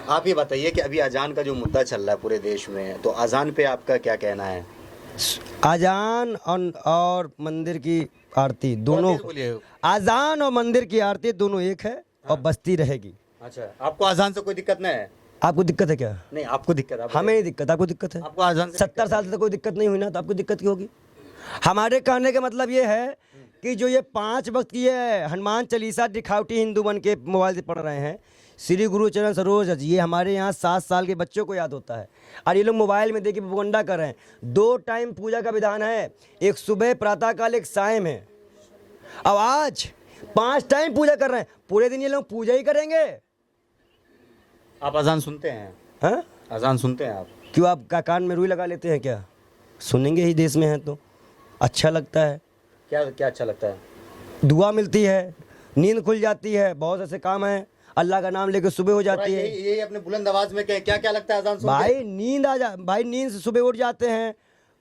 आप ये बताइए कि अभी अजान का जो मुद्दा चल रहा है पूरे देश में, तो अजान पे आपका क्या कहना है? अजान और मंदिर की आरती दोनों, बोलिए। अजान और मंदिर की आरती दोनों एक है और बजती रहेगी। अच्छा, आपको अजान से कोई दिक्कत नहीं है? आपको दिक्कत है क्या? नहीं, आपको दिक्कत है? हमें नहीं दिक्कत, आपको दिक्कत है? आपको अजान से 70 साल से तो कोई दिक्कत नहीं हुई ना, तो आपको दिक्कत क्यों होगी? हमारे कहने का मतलब ये है कि जो ये 5 वक्त की ये हनुमान चालीसा दिखावटी हिंदू बन के मोबाइल से पढ़ रहे हैं, श्री गुरु चरण सरोज रज, ये हमारे यहाँ 7 साल के बच्चों को याद होता है और ये लोग मोबाइल में देखिए प्रोपगंडा कर रहे हैं। 2 टाइम पूजा का विधान है, एक सुबह प्रातःकाल एक सायं है। अब आज 5 टाइम पूजा कर रहे हैं, पूरे दिन ये लोग पूजा ही करेंगे। आप अजान सुनते हैं? हाँ, अजान सुनते हैं आप? क्यों आप का कान में रुई लगा लेते हैं क्या? सुनेंगे ही, देश में हैं तो अच्छा लगता है। क्या क्या अच्छा लगता है? दुआ मिलती है, नींद खुल जाती है, बहुत ऐसे काम हैं, अल्लाह का नाम लेकर सुबह हो जाती है। यही अपने बुलंद आवाज में क्या क्या लगता है अजान सुन के? भाई नींद से सुबह उठ जाते हैं,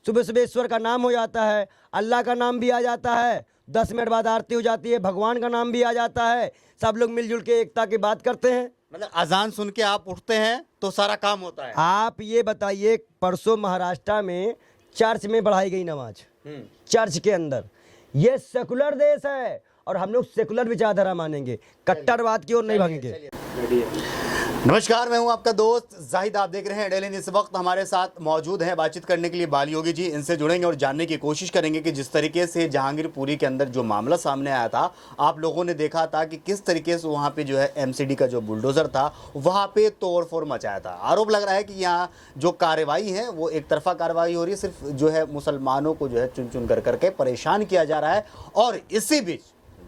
सुबह सुबह ईश्वर का नाम हो जाता है, अल्लाह का नाम भी आ जाता है, 10 मिनट बाद आरती हो जाती है, भगवान का नाम भी आ जाता है, सब लोग मिलजुल के एकता की बात करते हैं। मतलब अजान सुन के आप उठते हैं तो सारा काम होता है? आप ये बताइए, परसों महाराष्ट्र में चर्च में पढ़ाई गई नमाज, चर्च के अंदर। ये सेकुलर देश है और हम लोग सेकुलर विचारधारा मानेंगे, कट्टरवाद की ओर नहीं भागेंगे। नमस्कार, मैं हूं आपका दोस्त जाहिद, आप देख रहे हैं डेली न्यूज़। इस वक्त हमारे साथ मौजूद हैं बातचीत करने के लिए बाली योगी जी। इनसे जुड़ेंगे और जानने की कोशिश करेंगे कि जिस तरीके से जहांगीरपुरी के अंदर जो मामला सामने आया था, आप लोगों ने देखा था कि किस तरीके से वहां पे जो है एमसीडी का जो बुलडोजर था वहां पे तोड़फोड़ मचाया था। आरोप लग रहा है कि यहाँ जो कार्रवाई है वो एक तरफा कार्रवाई हो रही है, सिर्फ जो है मुसलमानों को जो है चुन चुन कर करके परेशान किया जा रहा है। और इसी बीच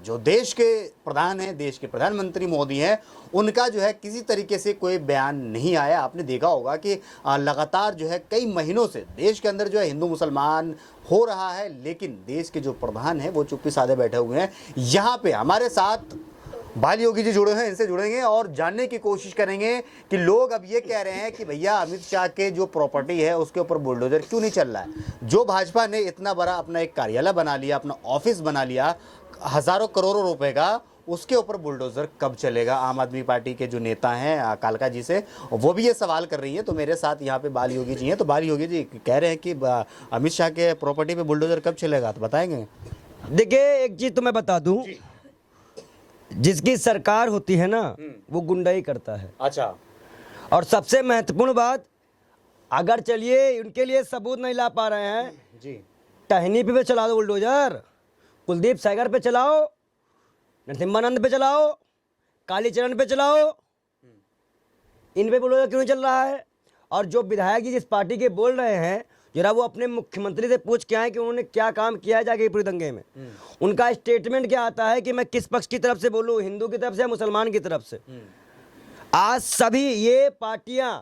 जो देश के प्रधान हैं, देश के प्रधानमंत्री मोदी हैं, उनका जो है किसी तरीके से कोई बयान नहीं आया। आपने देखा होगा कि लगातार जो है कई महीनों से देश के अंदर जो है हिंदू मुसलमान हो रहा है, लेकिन देश के जो प्रधान हैं वो चुप्पी साधे बैठे हुए हैं। यहाँ पे हमारे साथ बाली योगी जी जुड़े हैं, इनसे जुड़ेंगे और जानने की कोशिश करेंगे कि लोग अब ये कह रहे हैं कि भैया अमित शाह के जो प्रॉपर्टी है उसके ऊपर बुलडोजर क्यों नहीं चल रहा है। जो भाजपा ने इतना बड़ा अपना एक कार्यालय बना लिया, अपना ऑफिस बना लिया हज़ारों करोड़ों रुपए का, उसके ऊपर बुलडोजर कब चलेगा? आम आदमी पार्टी के जो नेता हैं कालका जी से, वो भी ये सवाल कर रही हैं। तो मेरे साथ यहाँ पे बाली योगी जी हैं। तो बाली योगी जी कह रहे हैं कि अमित शाह के प्रॉपर्टी पे बुलडोजर कब चलेगा, तो बताएंगे? देखिए, एक चीज तो मैं बता दूं, जिसकी सरकार होती है ना वो गुंडाई करता है। अच्छा। और सबसे महत्वपूर्ण बात, अगर चलिए उनके लिए सबूत नहीं ला पा रहे हैं जी, टहनी पे चला दो बुलडोजर, कुलदीप सागर पे चलाओ, नरसिम्हानंद पे चलाओ, कालीचरण पे चलाओ, इन पे बुलडोजर क्यों नहीं चल रहा है? और जो विधायक जी जिस पार्टी के बोल रहे हैं, जरा वो अपने मुख्यमंत्री से पूछ के आए कि उन्होंने क्या काम किया है जाके पूरी दंगे में। उनका स्टेटमेंट क्या आता है कि मैं किस पक्ष की तरफ से बोलूं, हिंदू की तरफ से या मुसलमान की तरफ से। आज सभी ये पार्टियां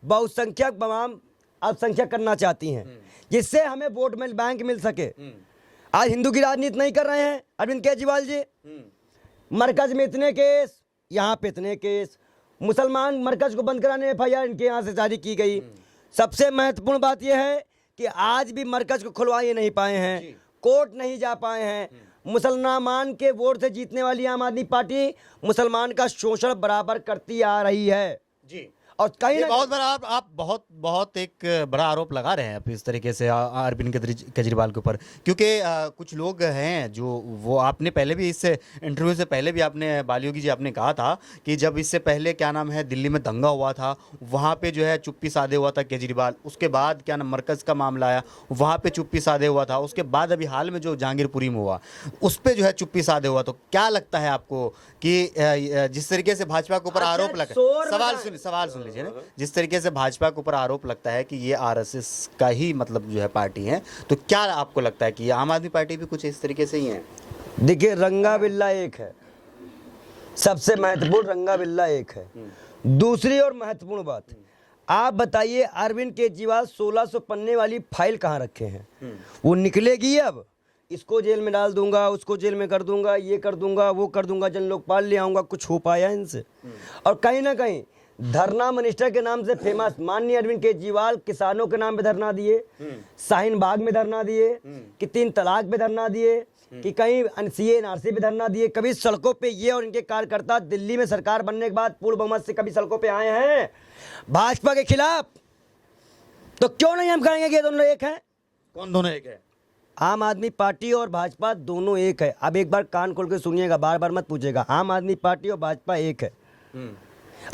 बहुसंख्यक बनाम अल्पसंख्यक करना चाहती हैं, जिससे हमें वोट में बैंक मिल सके। आज हिंदू की राजनीति नहीं कर रहे हैं अरविंद केजरीवाल जी। मरकज में इतने केस, यहाँ पे इतने केस, मुसलमान मरकज को बंद कराने FIR इनके यहाँ से जारी की गई। सबसे महत्वपूर्ण बात यह है कि आज भी मरकज को खुलवा ये नहीं पाए हैं, कोर्ट नहीं जा पाए हैं। मुसलमान के वोट से जीतने वाली आम आदमी पार्टी मुसलमान का शोषण बराबर करती आ रही है जी। और कहीं बहुत बड़ा आप बहुत एक बड़ा आरोप लगा रहे हैं आप इस तरीके से अरविंद केजरीवाल के ऊपर, क्योंकि कुछ लोग हैं जो वो आपने पहले भी इससे इंटरव्यू से पहले भी आपने बाली योगी जी आपने कहा था कि जब इससे पहले क्या नाम है दिल्ली में दंगा हुआ था, वहाँ पे जो है चुप्पी साधे हुआ था केजरीवाल। उसके बाद क्या नाम मरकज़ का मामला आया, वहाँ पे चुप्पी साधे हुआ था। उसके बाद अभी हाल में जो जहांगीरपुरी में हुआ उस पर जो है चुप्पी साधे हुआ। तो क्या लगता है आपको कि जिस तरीके से भाजपा के ऊपर आरोप लगा, सवाल सुन लीजिए ना, जिस तरीके से भाजपा के ऊपर आरोप लगता है कि ये RSS का ही मतलब जो है पार्टी है, तो क्या आपको लगता है कि आम आदमी पार्टी भी कुछ इस तरीके से ही है? देखिए, रंगा बिल्ला एक है, सबसे महत्वपूर्ण रंगा बिल्ला एक है। दूसरी और महत्वपूर्ण बात, आप बताइए अरविंद केजरीवाल 1600 पन्ने वाली फाइल कहाँ रखे हैं? वो निकलेगी अब, इसको जेल में डाल दूंगा, उसको जेल में कर दूंगा, ये कर दूंगा, वो कर दूंगा, जन लोकपाल ले आऊंगा। कुछ हो पाया इनसे? और कहीं ना कहीं धरना मिनिस्टर के नाम से फेमस माननीय अरविंद केजरीवाल किसानों के नाम पे धरना दिए, शाहीन बाग में धरना दिए, कि 3 तलाक पे धरना दिए, कि कहीं सीए एनआरसी पे धरना दिए। कभी सड़कों पे ये और इनके कार्यकर्ता दिल्ली में सरकार बनने के बाद पूर्ण बहुमत से कभी सड़कों पे आए हैं भाजपा के खिलाफ? तो क्यों नहीं हम कहेंगे कि ये दोनों एक हैं? कौन दोनों एक है? आम आदमी पार्टी और भाजपा दोनों एक है। अब एक बार कान खोल के सुनिएगा, बार बार मत पूछेगा। आम आदमी पार्टी और भाजपा एक है,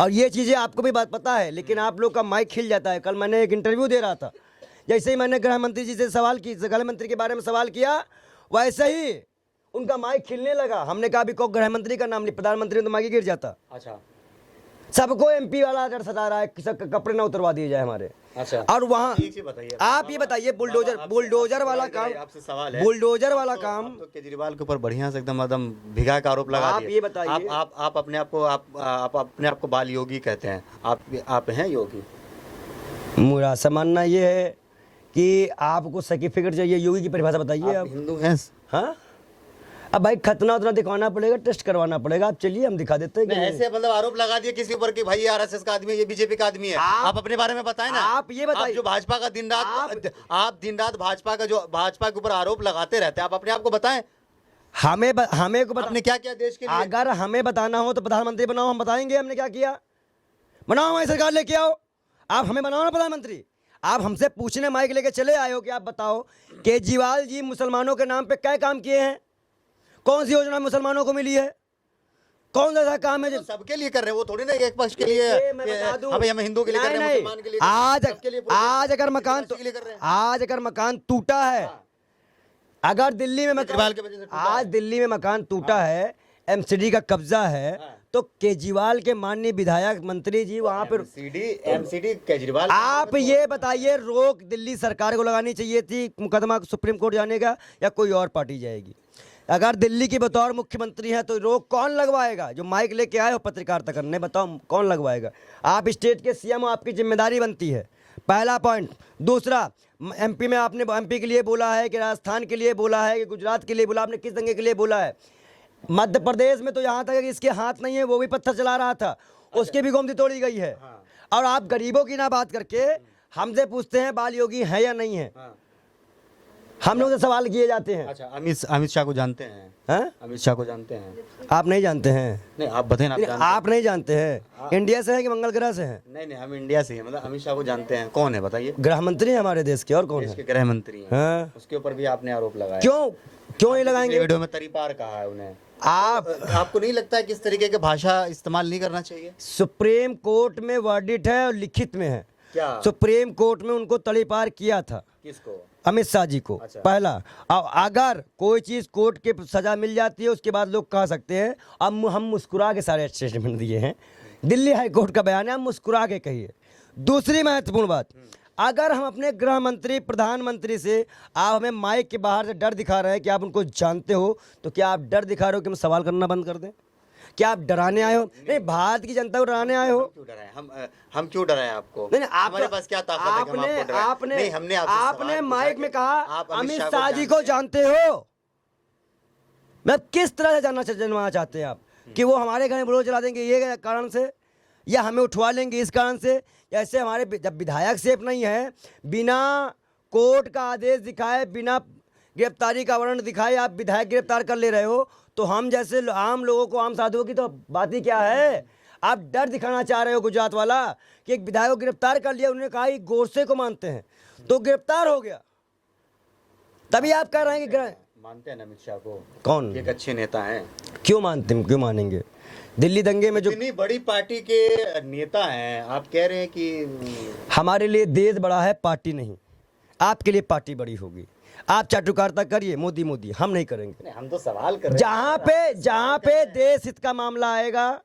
और ये चीज़ें आपको भी बात पता है, लेकिन आप लोग का माइक खिल जाता है। कल मैंने एक इंटरव्यू दे रहा था, जैसे ही मैंने गृह मंत्री जी से सवाल की, गृह मंत्री के बारे में सवाल किया, वैसे ही उनका माइक खिलने लगा। हमने कहा अभी को गृह मंत्री का नाम नहीं, प्रधानमंत्री में तो माइक गिर जाता। अच्छा, सबको एमपी वाला डर सता रहा है, कपड़े ना उतरवा दिए जाए हमारे। अच्छा, और वहाँ एक चीज बताइए, आप ये बताइए, बुलडोजर वाला काम, आपसे सवाल है, बुलडोजर वाला काम, तो केजरीवाल के ऊपर बढ़िया से एकदम भिगा का आरोप लगा आप दिए। ये बताइए, आप अपने आप को बाल योगी कहते हैं, आप हैं योगी? मेरा ऐसा मानना ये है कि आपको सर्टिफिकेट चाहिए, योगी की परिभाषा बताइए। आप हिंदू हैं? हाँ, अब भाई खतना उतना दिखवाना पड़ेगा, टेस्ट करवाना पड़ेगा। आप चलिए हम दिखा देते हैं कि ऐसे मतलब आरोप लगा दिए किसी ऊपर कि भाई ये आरएसएस का आदमी है, ये बीजेपी का आदमी है। आप अपने बारे में बताएं ना। आप ये बताइए, जो भाजपा का दिन रात भाजपा के ऊपर आरोप लगाते रहते हैं, आप अपने आप को बताएं। हमें को आपने क्या किया देश के लिए? अगर हमें बताना हो तो प्रधानमंत्री बनाओ, हम बताएंगे हमने क्या किया। बनाओ, हमारी सरकार लेके आओ, आप हमें बनाओ ना प्रधानमंत्री। आप हमसे पूछने माइक लेके चले आए हो कि आप बताओ केजरीवाल जी मुसलमानों के नाम पे क्या काम किए हैं, कौन सी योजना मुसलमानों को मिली है, कौन सा काम है जो सबके लिए कर रहे हैं? वो थोड़ी ना एक पक्ष के लिए, हम हिंदू के लिए कर रहे हैं, मुसलमान के लिए। आज अगर मकान टूटा है, अगर दिल्ली में आज दिल्ली में मकान टूटा है, एमसीडी का कब्जा है, तो केजरीवाल के माननीय विधायक मंत्री जी वहां पर एमसीडी केजरीवाल, आप ये बताइए, रोक दिल्ली सरकार को लगानी चाहिए थी मुकदमा सुप्रीम कोर्ट जाने का, या कोई और पार्टी जाएगी? अगर दिल्ली की बतौर मुख्यमंत्री है तो रोक कौन लगवाएगा? जो माइक लेके आए हो पत्रकारिता करने, बताओ कौन लगवाएगा? आप स्टेट के सीएम हो, आपकी जिम्मेदारी बनती है, पहला पॉइंट। दूसरा, एमपी में आपने एमपी के लिए बोला है कि राजस्थान के लिए बोला है कि गुजरात के लिए बोला, आपने किस दंगे के लिए बोला है? मध्य प्रदेश में तो यहाँ तक कि इसके हाथ नहीं है, वो भी पत्थर चला रहा था, उसकी भी गोमती तोड़ी गई है। और आप गरीबों की ना बात करके हमसे पूछते हैं बाल योगी है या नहीं है। हम लोग से सवाल किए जाते हैं। अच्छा, अमित शाह को जानते हैं? अमित शाह को जानते हैं? आप नहीं जानते हैं? नहीं, आप बताएं ना। आप नहीं जानते हैं? इंडिया से है कि मंगल ग्रह से हैं? नहीं, हम इंडिया से हैं। मतलब अमित शाह को जानते हैं, कौन है बताइए? गृह मंत्री है हमारे देश के, और कौन है? गृह मंत्री हैं। उसके ऊपर भी आपने आरोप लगाया। क्यों नहीं लगाएंगे? वीडियो में तरीपार कहा है उन्हें। आपको नहीं लगता है कि इस तरीके की भाषा इस्तेमाल नहीं करना चाहिए? सुप्रीम कोर्ट में वर्डिक्ट है और लिखित में है। क्या सुप्रीम कोर्ट में उनको तड़ीपार किया था? किसको? अमित शाह जी को। अच्छा। पहला, अब अगर कोई चीज कोर्ट के सजा मिल जाती है उसके बाद लोग कह सकते हैं, अब हम मुस्कुरा के सारे स्टेटमेंट दिए हैं, दिल्ली हाई कोर्ट का बयान है, हम मुस्कुरा के कहिए। दूसरी महत्वपूर्ण बात, अगर हम अपने गृह मंत्री प्रधानमंत्री से आप हमें माइक के बाहर से डर दिखा रहे हैं कि आप उनको जानते हो, तो क्या आप डर दिखा रहे हो कि हम सवाल करना बंद कर दें? क्या आप डराने आए हो? नहीं, भारत की जनता को डराने आए हो। क्यों डराए? हम क्यों डराए आपको? नहीं, हमारे पास क्या ताकत है कि हम आपको डराएं? नहीं, हमने आपने माइक में कहा अमित शाह जी को जानते हो। मैं किस तरह से जानना चाहते हैं आप कि वो हमारे घर में बुलडोजर चला देंगे ये कारण से, या हमें उठवा लेंगे इस कारण से? जैसे हमारे जब विधायक सेफ नहीं है, बिना कोर्ट का आदेश दिखाए, बिना गिरफ्तारी का वारंट दिखाए आप विधायक गिरफ्तार कर ले रहे हो, तो हम जैसे आम लोगों को, आम साधुओं की तो बात ही क्या है? आप डर दिखाना चाह रहे हो गुजरात वाला कि एक विधायक को गिरफ्तार कर लिया, उन्होंने कहा कि गोडसे को मानते हैं, तो गिरफ्तार हो गया, तभी आप कह रहे हैं कि मानते हैं अमित शाह को? कौन? एक अच्छे नेता हैं। क्यों मानते हैं, क्यों मानेंगे? दिल्ली दंगे में जो इतनी बड़ी पार्टी के नेता हैं, आप कह रहे हैं कि हमारे लिए देश बड़ा है, पार्टी नहीं। आपके लिए पार्टी बड़ी होगी, आप चाटुकारिता करिए, मोदी मोदी, हम नहीं करेंगे। हम तो सवाल कर रहे हैं। जहाँ पे देश हित का मामला आएगा,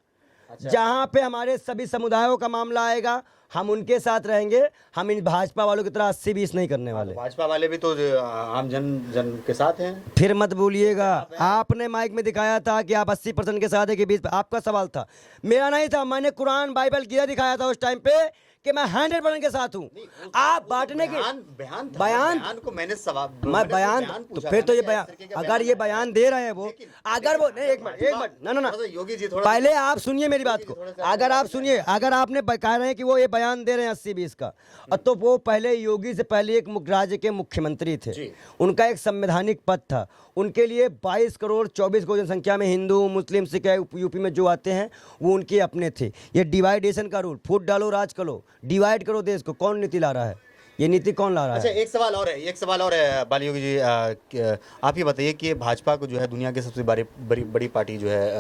जहाँ पे हमारे सभी समुदायों का मामला आएगा, हम उनके साथ रहेंगे। हम इन भाजपा वालों की तरह 80-20 नहीं करने वाले। भाजपा वाले भी तो आम जन के साथ हैं। फिर मत बोलिएगा, आपने माइक में दिखाया था कि आप 80% के साथ है कि 20, आपका सवाल था, मेरा नहीं था। मैंने कुरान बाइबल किया दिखाया था उस टाइम पे कि मैं 100% के साथ हूँ। आप बांटने के बयान को मैंने सवाल मैं बयान तो फिर तो ये बयान अगर ये बयान दे रहे हैं वो अगर वो नहीं एक मिनट ना योगी जी थोड़ा पहले आप सुनिए मेरी बात को। अगर आप सुनिए अगर आपने कह रहे हैं कि वो ये बयान दे रहे हैं 80-20 का तो वो पहले योगी से पहले एक राज्य के मुख्यमंत्री थे। उनका एक संवैधानिक पद था। उनके लिए 22 करोड़ 24 करोड़ जनसंख्या में हिंदू मुस्लिम सिख यूपी में जो आते हैं वो उनके अपने थे। ये डिवाइडेशन का रूल, फूट डालो राज करो, डिवाइड करो देश को, कौन नीति ला रहा है? ये नीति कौन ला रहा है? अच्छा एक सवाल और है बाली योगी जी, आप ये बताइए कि भाजपा को जो है दुनिया की सबसे बड़ी पार्टी जो है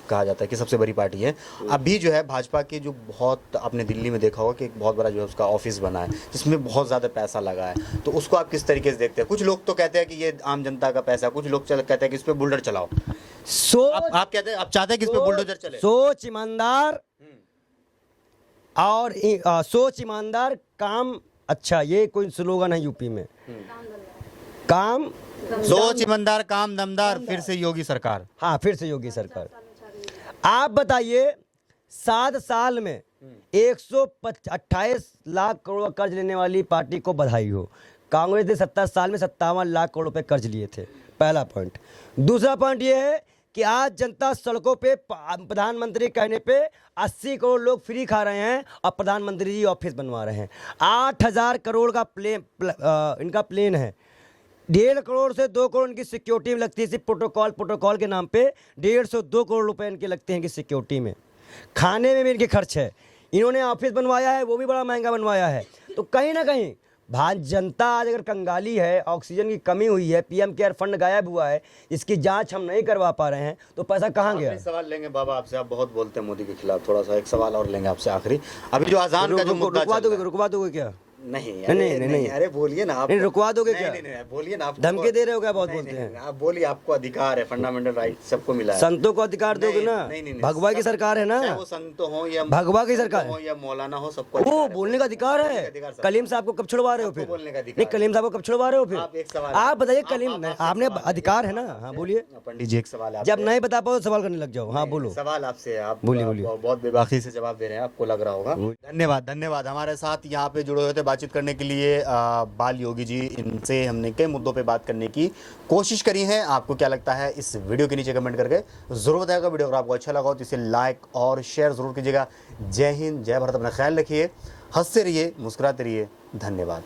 कहा जाता है कि सबसे बड़ी पार्टी है। अभी जो है भाजपा के जो बहुत आपने दिल्ली में देखा होगा कि एक बहुत बड़ा जो है उसका ऑफिस बना है जिसमें बहुत ज़्यादा पैसा लगा है, तो उसको आप किस तरीके से देखते हैं? कुछ लोग तो कहते हैं कि ये आम जनता का पैसा, कुछ लोग कहते हैं कि इस पर बुलडोजर चलाओ। आप कहते हैं, आप चाहते हैं कि इस पर बुलडोजर चले? सोच ईमानदार और सोच ईमानदार काम अच्छा, ये कोई स्लोगन है यूपी में। काम सोच ईमानदार काम दमदार, फिर से योगी सरकार। हाँ फिर से योगी सरकार। आप बताइए 7 साल में 128 लाख करोड़ कर्ज लेने वाली पार्टी को बधाई हो। कांग्रेस ने 70 साल में 57 लाख करोड़ रुपए कर्ज लिए थे। पहला पॉइंट। दूसरा पॉइंट ये है कि आज जनता सड़कों पे प्रधानमंत्री कहने पे 80 करोड़ लोग फ्री खा रहे हैं और प्रधानमंत्री जी ऑफिस बनवा रहे हैं। 8000 करोड़ का इनका प्लेन है। 1.5 करोड़ से 2 करोड़ इनकी सिक्योरिटी में लगती है। सिर्फ प्रोटोकॉल के नाम पे 1.5 से 2 करोड़ रुपए इनके लगते हैं इनकी सिक्योरिटी में। खाने में भी इनके खर्च है। इन्होंने ऑफिस बनवाया है, वो भी बड़ा महंगा बनवाया है। तो कहीं ना कहीं जनता आज अगर कंगाली है, ऑक्सीजन की कमी हुई है, पीएम केयर फंड गायब हुआ है, इसकी जांच हम नहीं करवा पा रहे हैं, तो पैसा कहाँ गया? सवाल लेंगे बाबा आपसे, आप बहुत बोलते हैं मोदी के खिलाफ, थोड़ा सा एक सवाल और लेंगे आपसे आखिरी। अभी जो अजान का जो मुद्दा रुकवा दोगे क्या? नहीं नहीं अरे बोलिए ना आप। नहीं रुकवा दोगे क्या? नहीं बोलिए ना आप। धमकी दे रहे हो क्या? बहुत बोलते हैं आप बोलिए, आपको अधिकार है, फंडामेंटल राइट सबको मिला है। संतों को अधिकार दोगे ना? भगवा की सरकार है ना, वो संत हो या भगवा की सरकार हो या मौलाना हो, सबको वो बोलने का अधिकार है। कलीम साहब को कब छुड़वा रहे हो फिर? नहीं कलीम साहब को कब छुड़वा रहे हो फिर? आप बताइए कलीम, आपने अधिकार है ना? हाँ बोलिए। पंडित जी एक सवाल है, जब नहीं बता पाओ तो सवाल करने लग जाओ। हाँ बोलो। सवाल आपसे, आप बोलिए। बहुत बेबाकी से जवाब दे रहे हैं, आपको लग रहा होगा। धन्यवाद हमारे साथ यहाँ पे जुड़े हुए थे बातचीत करने के लिए बाल योगी जी। इनसे हमने कई मुद्दों पे बात करने की कोशिश करी है। आपको क्या लगता है इस वीडियो के नीचे कमेंट करके जरूर बताएगा। वीडियो अगर आपको अच्छा लगा हो तो इसे लाइक और शेयर जरूर कीजिएगा। जय हिंद, जय भारत, अपना ख्याल रखिए, हंसते रहिए, मुस्कुराते रहिए। धन्यवाद।